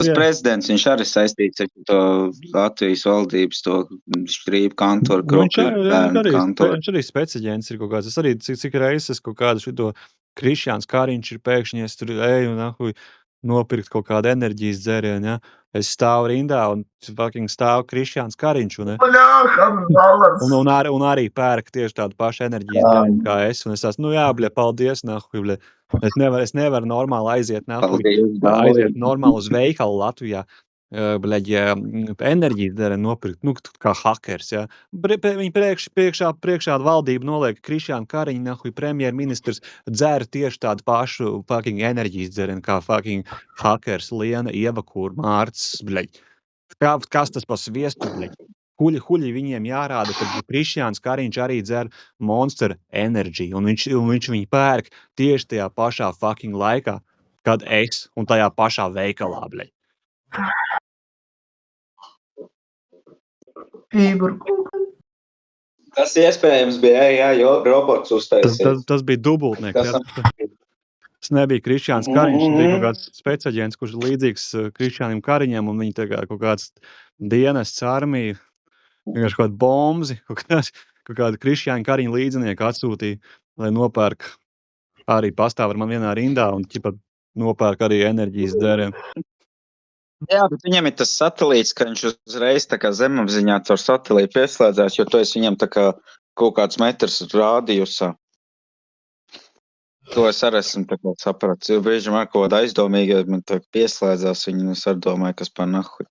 Tas Jā. prezidents, viņš arī saistīts ar to Latvijas valdības to Štrību kantoru, Nu, viņš Krokeļu bērnu kantoru. viņš arī speciģents ir kaut kāds. Es arī cik reizes kaut kādu šito Krišjāns Kariņš ir pēkšņi, es tur eju nahuj nopirkt kaut kādu enerģijas dzērienu, ja. Es stāvu rindā un fucking stāv Krišjāns Kariņš, un, un arī pērk tieši tādu pašu enerģijas dzērienu kā es, un es tās, nu jā, bļa, paldies, nahuj, bļa. Es nevaru normāli aiziet, nahuj, aiziet normāli uz veikalu Latvijā, bļaģi, enerģijas dzērienu nopirkt, nu, kā hakers, ja. Viņi priekšā valdība noliek Krišjānu Kariņu, nahuj, premjerministrs dzer tieši tādu pašu fucking enerģijas dzērienu, kā fucking hakers Liena, Ievakūra, Mārts, bļaģi. Kas tas pa sviestu, bļaģi? Huļi viņiem jārāda, ka Krišjāns Kariņš arī dzer Monster Energy, un viņš viņu pērk tieši tajā pašā fucking laikā, kad es, un tajā pašā veikalā, bļaģi. Tas iespējams bija AI, jo robots uztaisīts. Tas bija dubultnieks, tas nebija Krišjāns Kariņš, tas bija kaut kāds speciaģents, kurš ir līdzīgs Krišjānim Kariņam, un viņi tagad kaut kāds dienests armija, vienkārši kaut kādu bombzi, kaut kādu Krišjāņu Kariņu līdzinieku atsūtīja, lai nopērk arī pastāv ar man vienā rindā un ķipa nopērk arī enerģijas dzērienu. Jā, bet viņam ir tas satelīts, ka viņš uzreiz tā kā zemapziņā caur satelītu pieslēdzās, jo tu esi viņam tā kā kaut kāds metrs rādījusā. To es arī esmu tā kā sapratis. Jo bieži man kaut kāda aizdomīga, man tā pieslēdzās viņa, un es arī domāju, kas par nahuj.